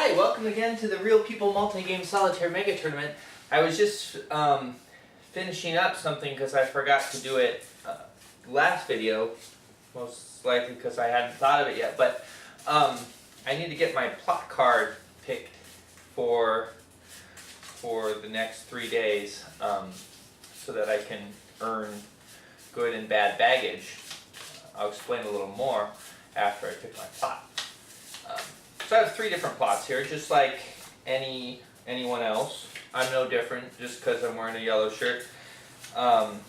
Hi, welcome again to the Real People Multi-Game Solitaire Mega Tournament. I was just finishing up something because I forgot to do it last video, most likely because I hadn't thought of it yet, but I need to get my plot card picked for the next 3 days so that I can earn good and bad baggage. I'll explain a little more after I pick my plot. So I have 3 different plots here, just like anyone else. I'm no different just because I'm wearing a yellow shirt. And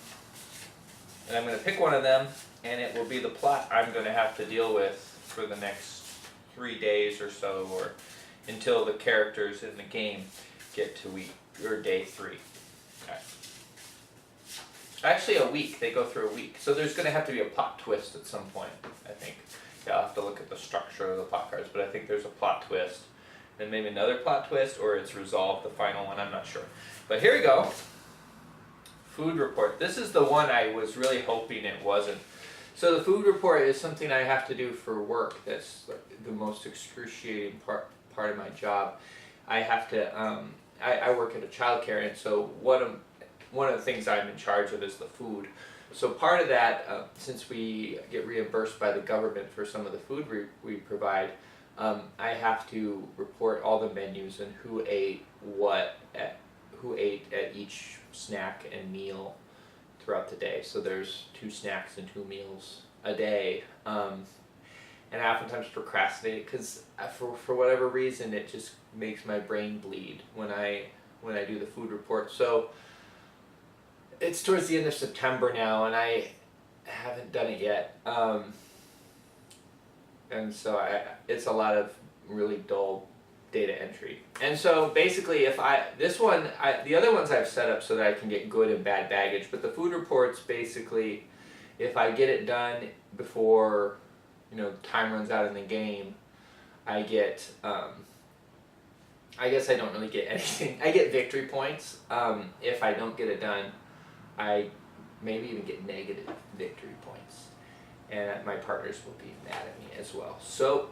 I'm going to pick one of them, and it will be the plot I'm going to have to deal with for the next 3 days or so, or until the characters in the game get to day 3. Okay. Actually, a week. They go through a week. So there's going to have to be a plot twist at some point, I think. Yeah, I'll have to look at the structure of the plot cards, but I think there's a plot twist. Then maybe another plot twist, or it's resolved, the final one, I'm not sure. But here we go. Food report. This is the one I was really hoping it wasn't. So the food report is something I have to do for work. That's the most excruciating part of my job. I have to, I work at a childcare, and so one of the things I'm in charge of is the food. So part of that, since we get reimbursed by the government for some of the food we provide, I have to report all the menus and who ate at each snack and meal throughout the day. So there's 2 snacks and 2 meals a day, and I oftentimes procrastinate because for whatever reason it just makes my brain bleed when I do the food report. So it's towards the end of September now, and I haven't done it yet. And so it's a lot of really dull data entry. And so basically, the other ones I've set up so that I can get good and bad baggage, but the food reports basically, if I get it done before time runs out in the game, I get I guess I don't really get anything. I get victory points. If I don't get it done, I maybe even get negative victory points, and my partners will be mad at me as well. So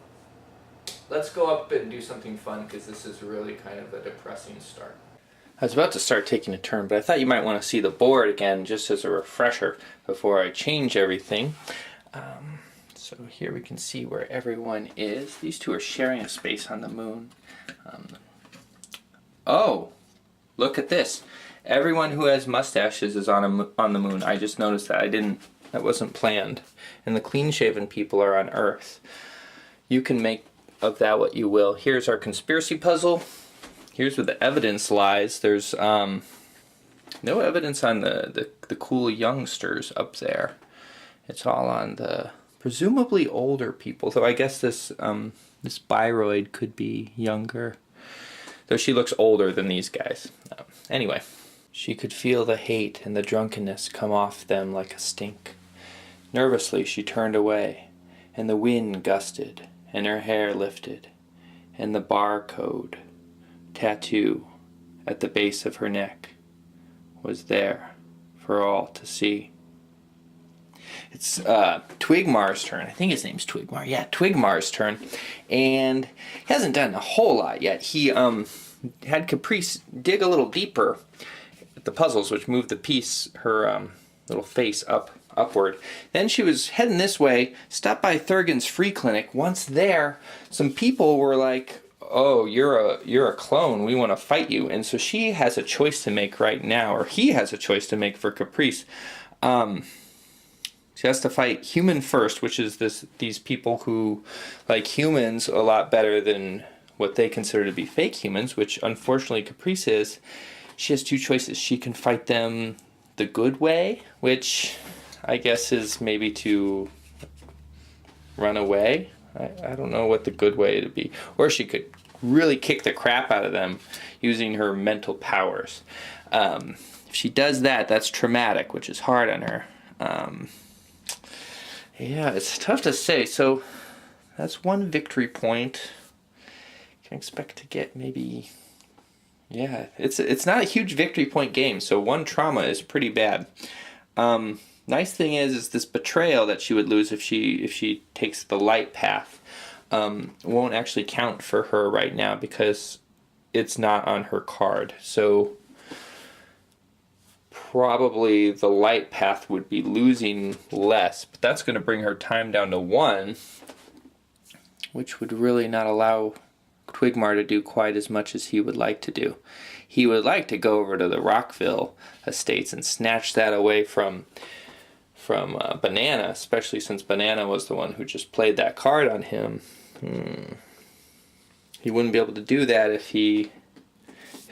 let's go up and do something fun, because this is really kind of a depressing start. I was about to start taking a turn, but I thought you might want to see the board again just as a refresher before I change everything. So here we can see where everyone is. These 2 are sharing a space on the moon. Oh, look at this. Everyone who has mustaches is on the moon. I just noticed that. That wasn't planned. And the clean-shaven people are on Earth. You can make of that what you will. Here's our conspiracy puzzle. Here's where the evidence lies. There's no evidence on the cool youngsters up there. It's all on the presumably older people. Though I guess this Biroid could be younger. Though she looks older than these guys. Anyway. She could feel the hate and the drunkenness come off them like a stink. Nervously she turned away, and the wind gusted, and her hair lifted, and the barcode tattoo at the base of her neck was there for all to see. It's Twigmar's turn. I think his name's Twigmar. Yeah, Twigmar's turn. And he hasn't done a whole lot yet. He had Caprice dig a little deeper the puzzles, which moved the piece, her little face upward. Then she was heading this way, stopped by Thurgan's free clinic. Once there, some people were like, "Oh, you're a clone. We want to fight you." And so she has a choice to make right now, or he has a choice to make for Caprice. She has to fight human first, which is these people who like humans a lot better than what they consider to be fake humans, which unfortunately Caprice is. She has 2 choices. She can fight them the good way, which I guess is maybe to run away. I don't know what the good way to be. Or she could really kick the crap out of them using her mental powers. If she does that, that's traumatic, which is hard on her. Yeah, it's tough to say. So that's 1 victory point. Can expect to get maybe... Yeah, it's not a huge victory point game, so 1 trauma is pretty bad. Nice thing is this betrayal that she would lose if she takes the light path. won't actually count for her right now because it's not on her card. So probably the light path would be losing less, but that's going to bring her time down to 1, which would really not allow Twigmar to do quite as much as he would like to do. He would like to go over to the Rockville estates and snatch that away from Banana, especially since Banana was the one who just played that card on him. He wouldn't be able to do that if he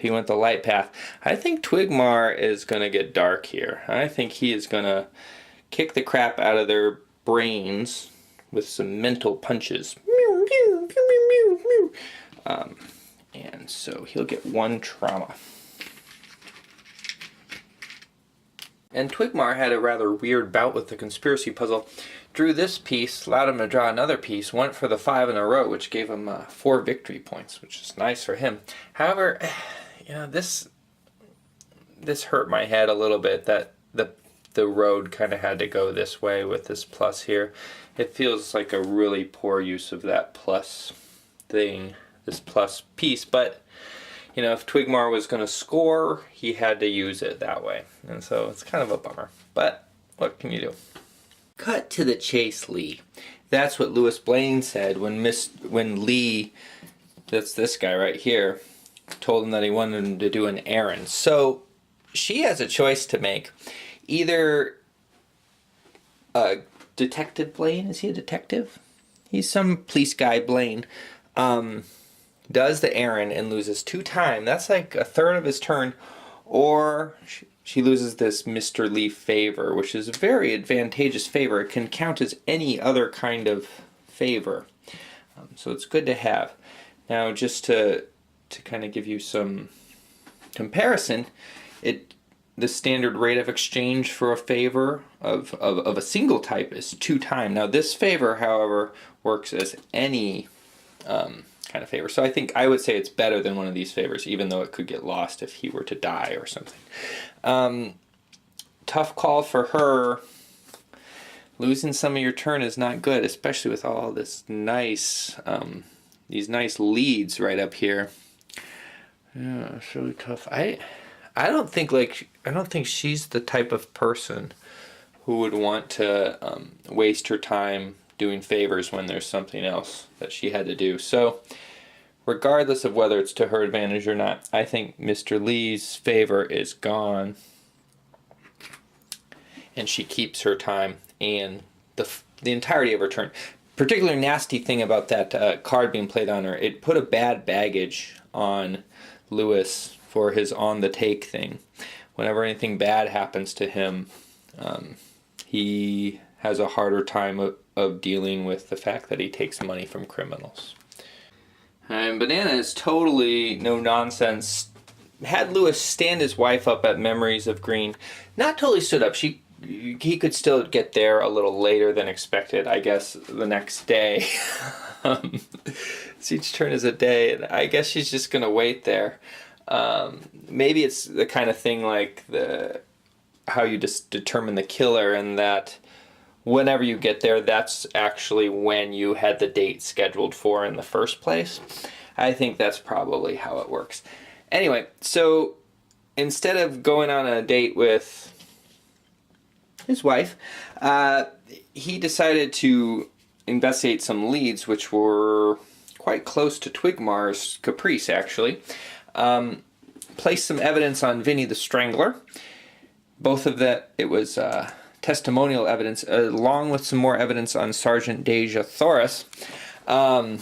went the light path. I think Twigmar is going to get dark here. I think he is going to kick the crap out of their brains with some mental punches. And so he'll get 1 trauma. And Twigmar had a rather weird bout with the conspiracy puzzle. Drew this piece, allowed him to draw another piece, went for the 5 in a row, which gave him 4 victory points, which is nice for him. However, this hurt my head a little bit, that the road kind of had to go this way with this plus here. It feels like a really poor use of that plus thing, this plus piece, but if Twigmar was going to score, he had to use it that way. And so it's kind of a bummer. But what can you do? Cut to the chase, Lee. That's what Louis Blaine said when Lee, that's this guy right here, told him that he wanted him to do an errand. So she has a choice to make. Either Detective Blaine, is he a detective? He's some police guy, Blaine. Does the errand and loses 2 time. That's like a third of his turn. Or she loses this Mr. Lee favor, which is a very advantageous favor. It can count as any other kind of favor. So it's good to have. Now, just to kind of give you some comparison, the standard rate of exchange for a favor of a single type is 2 time. Now, this favor, however, works as any kind of favor. So I would say it's better than one of these favors, even though it could get lost if he were to die or something. Tough call for her. Losing some of your turn is not good, especially with all this nice, these nice leads right up here. Yeah, it's really tough. I don't think she's the type of person who would want to waste her time doing favors when there's something else that she had to do. So regardless of whether it's to her advantage or not, I think Mr. Lee's favor is gone, and she keeps her time and the entirety of her turn. Particularly nasty thing about that card being played on her, it put a bad baggage on Lewis for his on the take thing. Whenever anything bad happens to him, he has a harder time of dealing with the fact that he takes money from criminals. And Banana is totally no nonsense. Had Lewis stand his wife up at Memories of Green. Not totally stood up. He could still get there a little later than expected, I guess, the next day. Each turn is a day, and I guess she's just going to wait there. Maybe it's the kind of thing like how you just determine the killer, and that whenever you get there, that's actually when you had the date scheduled for in the first place. I think that's probably how it works. Anyway, so instead of going on a date with his wife, he decided to investigate some leads which were quite close to Twigmar's caprice, actually. Placed some evidence on Vinny the Strangler. Both of that, it was testimonial evidence, along with some more evidence on Sergeant Deja Thoris. And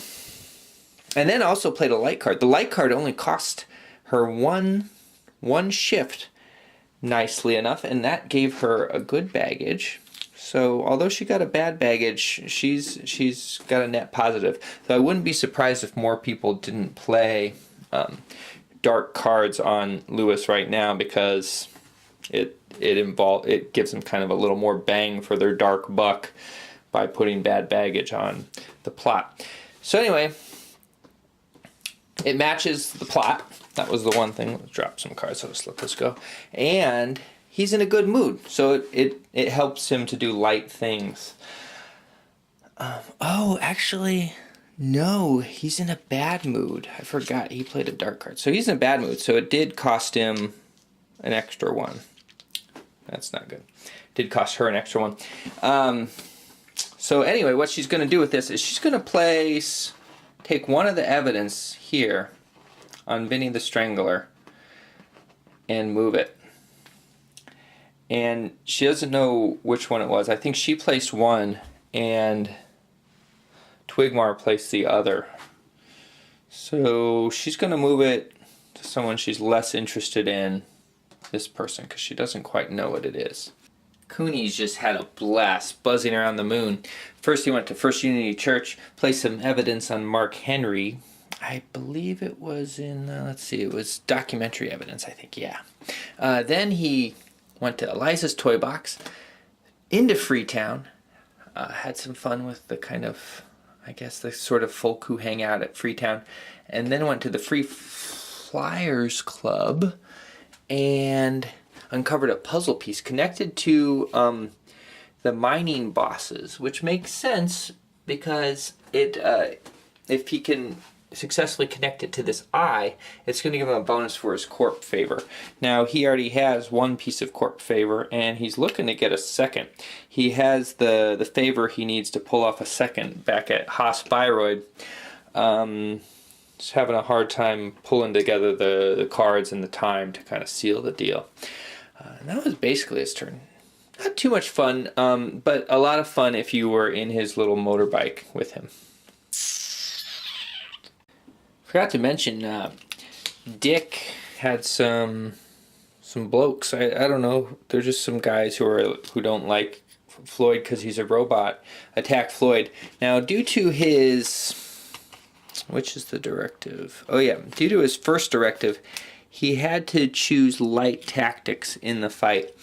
then also played a light card. The light card only cost her one shift, nicely enough, and that gave her a good baggage. So although she got a bad baggage, she's got a net positive. So I wouldn't be surprised if more people didn't play dark cards on Lewis right now, because it gives them kind of a little more bang for their dark buck by putting bad baggage on the plot. So anyway, it matches the plot. That was the one thing. Let's drop some cards, so let's let this go. And he's in a good mood, so it helps him to do light things. Oh, actually, No, he's in a bad mood. I forgot he played a dark card. So he's in a bad mood. So it did cost him an extra one. That's not good. Did cost her an extra one. So anyway, what she's going to do with this is she's going to take one of the evidence here on Vinny the Strangler and move it. And she doesn't know which one it was. I think she placed one and Twigmar placed the other. So she's going to move it to someone she's less interested in, this person, because she doesn't quite know what it is. Cooney's just had a blast buzzing around the moon. First he went to First Unity Church, placed some evidence on Mark Henry. I believe it was in, it was documentary evidence, I think, yeah. Then he went to Eliza's Toy Box, into Freetown, had some fun with the kind of, I guess, the sort of folk who hang out at Freetown, and then went to the Free Flyers Club and uncovered a puzzle piece connected to the mining bosses, which makes sense because if he can successfully connect it to this eye, it's going to give him a bonus for his corp favor. Now he already has one piece of corp favor and he's looking to get a second. He has the favor he needs to pull off a second back at Haas Byroyd. Just having a hard time pulling together the cards and the time to kind of seal the deal. And that was basically his turn. Not too much fun, but a lot of fun if you were in his little motorbike with him. Forgot to mention, Dick had some blokes. I don't know. They're just some guys who don't like Floyd because he's a robot. Attack Floyd. Now, due to his, which is the directive? Oh yeah, due to his first directive, he had to choose light tactics in the fight,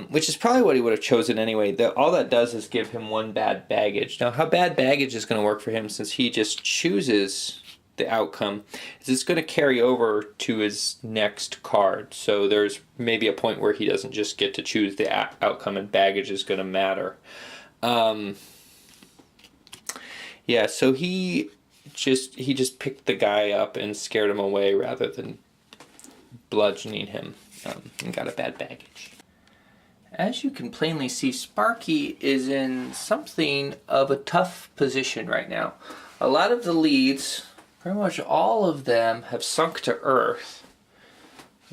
which is probably what he would have chosen anyway. All that does is give him one bad baggage. Now, how bad baggage is going to work for him since he just chooses the outcome is it's going to carry over to his next card. So there's maybe a point where he doesn't just get to choose the outcome and baggage is going to matter. Yeah, so he just picked the guy up and scared him away rather than bludgeoning him, and got a bad baggage. As you can plainly see, Sparky is in something of a tough position right now. A lot of the leads, pretty much all of them, have sunk to earth.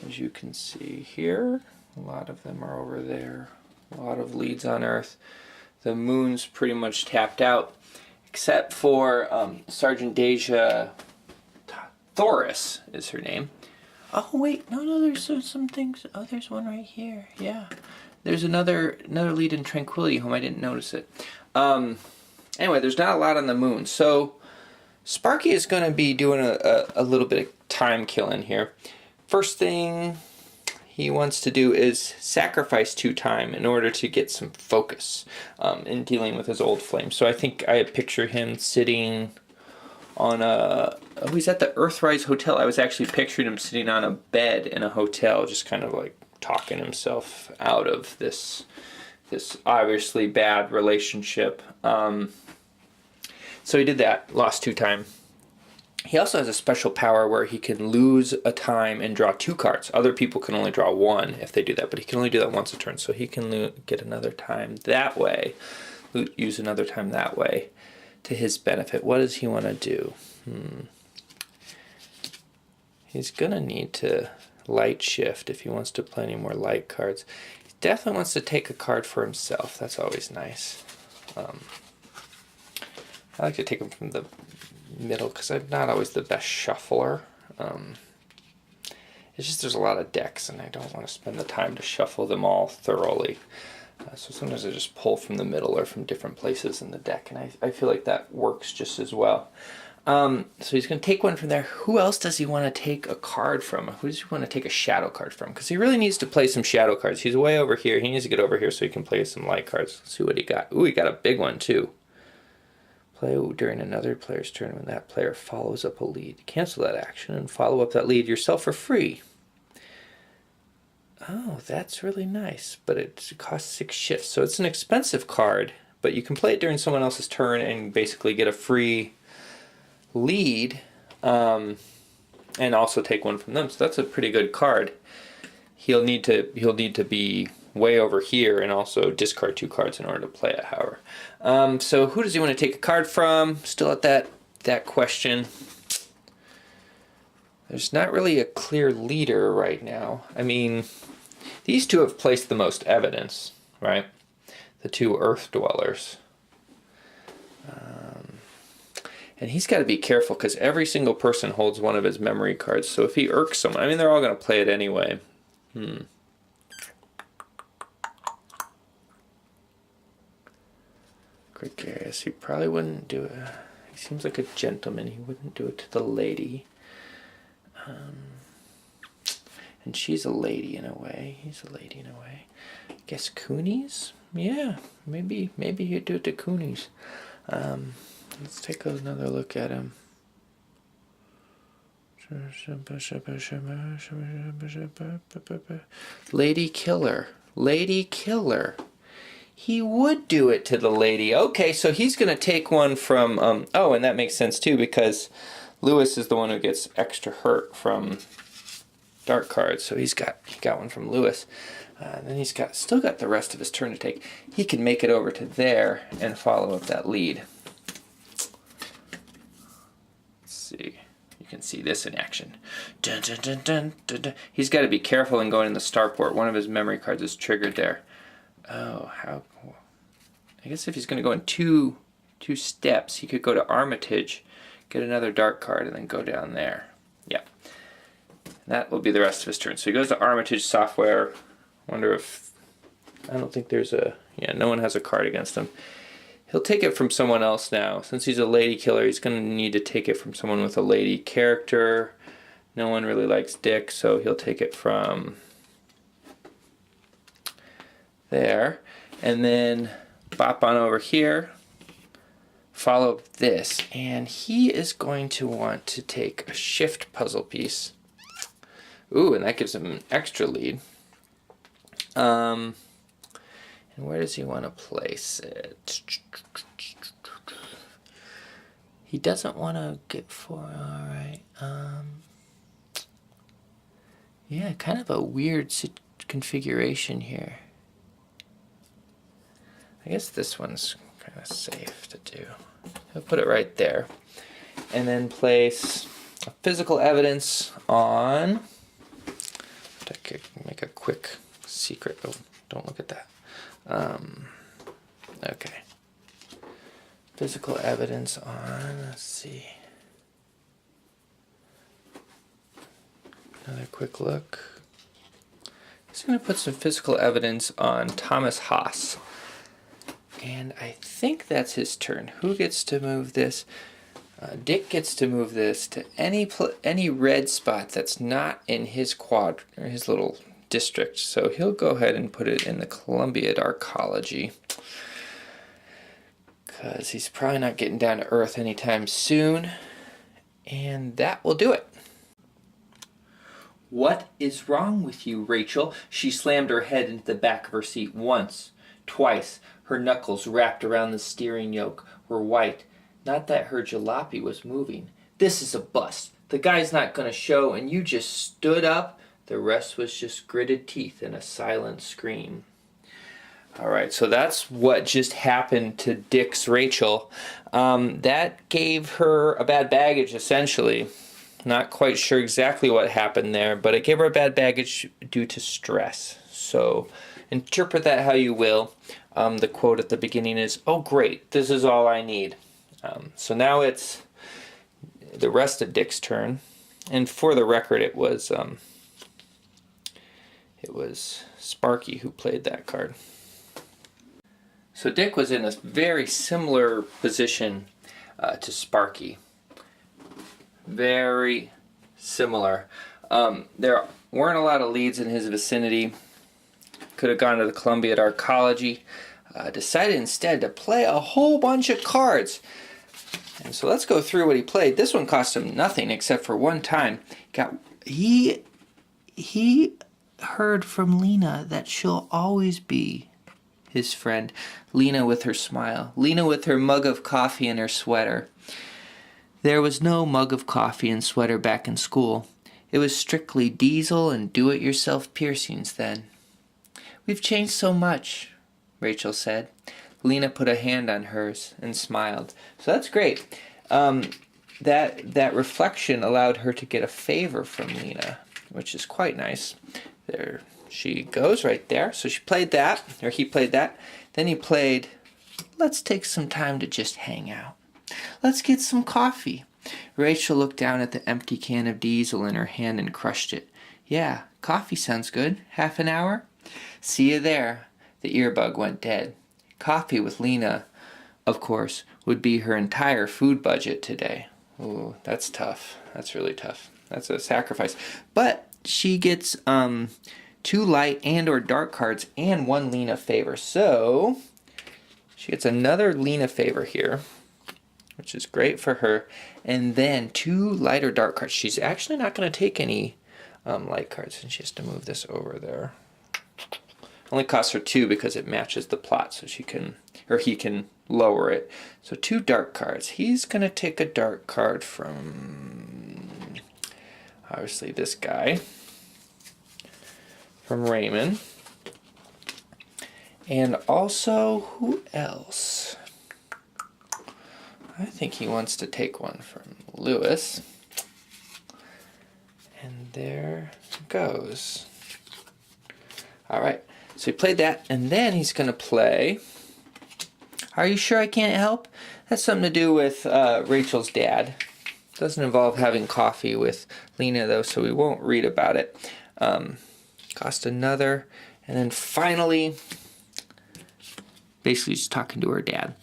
As you can see here, a lot of them are over there. A lot of leads on earth. The moon's pretty much tapped out, except for Sergeant Deja Thoris is her name. Oh wait, no, there's some things. Oh, there's one right here. Yeah, there's another lead in Tranquility Home. I didn't notice it. Anyway, there's not a lot on the moon, so Sparky is going to be doing a little bit of time killing here. First thing he wants to do is sacrifice 2 time in order to get some focus in dealing with his old flame. So I think I picture him sitting on he's at the Earthrise Hotel. I was actually picturing him sitting on a bed in a hotel, just kind of like talking himself out of this obviously bad relationship. So he did that, lost 2 time. He also has a special power where he can lose a time and draw 2 cards. Other people can only draw 1 if they do that, but he can only do that once a turn. So he can get another time that way, use another time that way to his benefit. What does he want to do? He's going to need to light shift if he wants to play any more light cards. He definitely wants to take a card for himself. That's always nice. I like to take them from the middle because I'm not always the best shuffler. It's just there's a lot of decks and I don't want to spend the time to shuffle them all thoroughly. So sometimes I just pull from the middle or from different places in the deck, and I feel like that works just as well. So he's going to take one from there. Who else does he want to take a card from? Who does he want to take a shadow card from? Because he really needs to play some shadow cards. He's way over here. He needs to get over here so he can play some light cards. Let's see what he got. Ooh, he got a big one too. Play during another player's turn when that player follows up a lead. Cancel that action and follow up that lead yourself for free. Oh, that's really nice, but it costs 6 shifts. So it's an expensive card, but you can play it during someone else's turn and basically get a free lead, and also take one from them. So that's a pretty good card. He'll need to be way over here and also discard 2 cards in order to play it, however. So who does he want to take a card from? Still at that question. There's not really a clear leader right now. I mean, these 2 have placed the most evidence, right? The 2 Earth Dwellers. And he's got to be careful because every single person holds one of his memory cards. So if he irks someone, I mean, they're all going to play it anyway. Gregarious, he probably wouldn't do it. He seems like a gentleman. He wouldn't do it to the lady. And she's a lady in a way. He's a lady in a way. I guess Coonies? Yeah, maybe he'd do it to Coonies. Let's take another look at him. Lady Killer. Lady Killer. He would do it to the lady. Okay, so he's going to take one from... oh, and that makes sense too, because Lewis is the one who gets extra hurt from dark cards. So he got one from Lewis. Then he's still got the rest of his turn to take. He can make it over to there and follow up that lead. Let's see. You can see this in action. Dun, dun, dun, dun, dun, dun. He's got to be careful in going in the starport. One of his memory cards is triggered there. Oh, how... I guess if he's going to go in two steps, he could go to Armitage, get another dark card, and then go down there. Yeah. That will be the rest of his turn. So he goes to Armitage Software. Wonder if... I don't think there's a... Yeah, no one has a card against him. He'll take it from someone else now. Since he's a lady killer, he's going to need to take it from someone with a lady character. No one really likes Dick, so he'll take it from there. And then bop on over here. Follow this. And he is going to want to take a shift puzzle piece. Ooh, and that gives him an extra lead. And where does he want to place it? He doesn't want to get 4. Alright. Yeah, kind of a weird configuration here. I guess this one's kind of safe to do. I'll put it right there. And then place a physical evidence on... I could make a quick secret. Oh, don't look at that. Okay. Physical evidence on, let's see. Another quick look. Just going to put some physical evidence on Thomas Haas. And I think that's his turn. Who gets to move this? Dick gets to move this to any red spot that's not in his quad or his little district. So he'll go ahead and put it in the Columbia Arcology, because he's probably not getting down to Earth anytime soon. And that will do it. What is wrong with you, Rachel? She slammed her head into the back of her seat once, twice. Her knuckles wrapped around the steering yoke were white. Not that her jalopy was moving. This is a bust. The guy's not going to show, and you just stood up. The rest was just gritted teeth and a silent scream. Alright, so that's what just happened to Dick's Rachel. That gave her a bad baggage, essentially. Not quite sure exactly what happened there, but it gave her a bad baggage due to stress. So interpret that how you will. The quote at the beginning is, "Oh great, this is all I need." So now it's the rest of Dick's turn. And for the record, it was Sparky who played that card. So Dick was in a very similar position to Sparky. Very similar. There weren't a lot of leads in his vicinity. Could have gone to the Columbia Arcology. Decided instead to play a whole bunch of cards. And so let's go through what he played. This one cost him nothing except for one time. He heard from Lena that she'll always be his friend. Lena with her smile. Lena with her mug of coffee and her sweater. There was no mug of coffee and sweater back in school. It was strictly diesel and do-it-yourself piercings then. "We've changed so much," Rachel said. Lena put a hand on hers and smiled. So that's great. That reflection allowed her to get a favor from Lena, which is quite nice. There she goes right there. So she played that, or he played that. Then he played, "Let's take some time to just hang out. Let's get some coffee." Rachel looked down at the empty can of diesel in her hand and crushed it. "Yeah, coffee sounds good. Half an hour?" "See you there." The earbug went dead. Coffee with Lena, of course, would be her entire food budget today. Ooh, that's tough. That's really tough. That's a sacrifice. But she gets 2 light and or dark cards and 1 Lena favor. So she gets another Lena favor here, which is great for her. And then 2 light or dark cards. She's actually not going to take any light cards, and she has to move this over there. Only costs her 2 because it matches the plot, so she can, or he can lower it. So 2 dark cards. He's going to take a dark card from, obviously, this guy, from Raymond. And also, who else? I think he wants to take one from Lewis. And there it goes. All right. So he played that, and then he's going to play, "Are you sure I can't help?" That's something to do with Rachel's dad. Doesn't involve having coffee with Lena, though, so we won't read about it. Cost another. And then finally, basically just talking to her dad.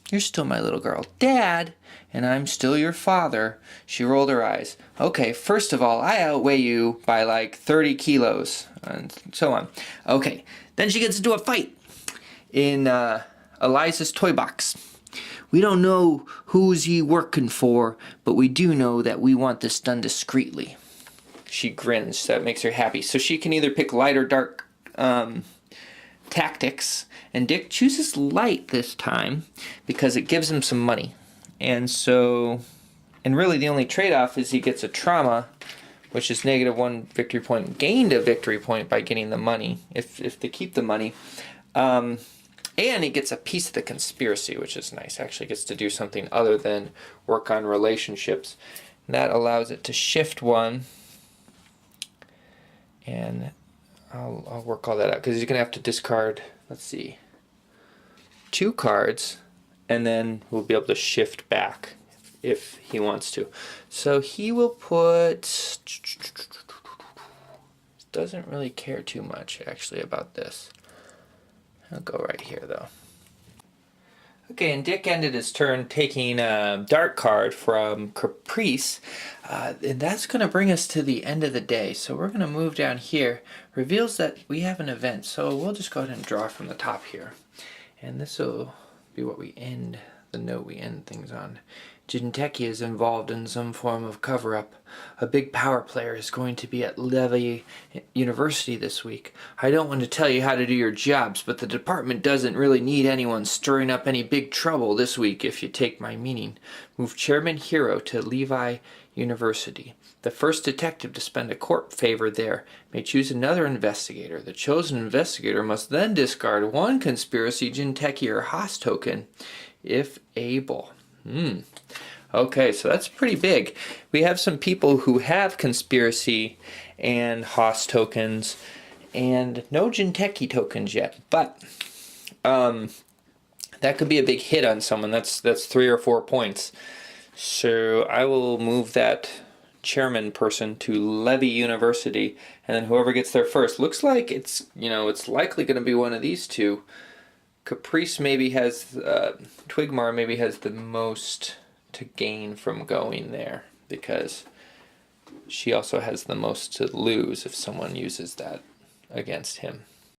"You're still my little girl." "Dad, and I'm still your father." She rolled her eyes. "Okay, first of all, I outweigh you by like 30 kilos, and so on." Okay, then she gets into a fight in Eliza's toy box. "We don't know who's ye working for, but we do know that we want this done discreetly." She grins, so that makes her happy. So she can either pick light or dark tactics, and Dick chooses light this time because it gives him some money. And so, and really the only trade-off is he gets a trauma, which is -1 victory point, gained a victory point by getting the money, if they keep the money. And he gets a piece of the conspiracy, which is nice. Actually gets to do something other than work on relationships. And that allows it to shift 1. And I'll work all that out, because he's going to have to discard, let's see, 2 cards, and then we'll be able to shift back if he wants to. So he will put, doesn't really care too much actually about this. I'll go right here though. Okay, and Dick ended his turn taking a dark card from Caprice, and that's going to bring us to the end of the day. So we're going to move down here. Reveals that we have an event, so we'll just go ahead and draw from the top here. And this will be what we end, the note we end things on. Jinteki is involved in some form of cover-up. A big power player is going to be at Levy University this week. I don't want to tell you how to do your jobs, but the department doesn't really need anyone stirring up any big trouble this week, if you take my meaning. Move Chairman Hero to Levi University. The first detective to spend a court favor there may choose another investigator. The chosen investigator must then discard 1 conspiracy, Jinteki, or Haas token, if able. Okay, so that's pretty big. We have some people who have conspiracy and Haas tokens, and no Jinteki tokens yet. But that could be a big hit on someone. That's 3 or 4 points. So I will move that chairman person to Levy University, and then whoever gets there first. Looks like it's likely going to be one of these 2. Caprice maybe has, Twigmar maybe has the most to gain from going there, because she also has the most to lose if someone uses that against him.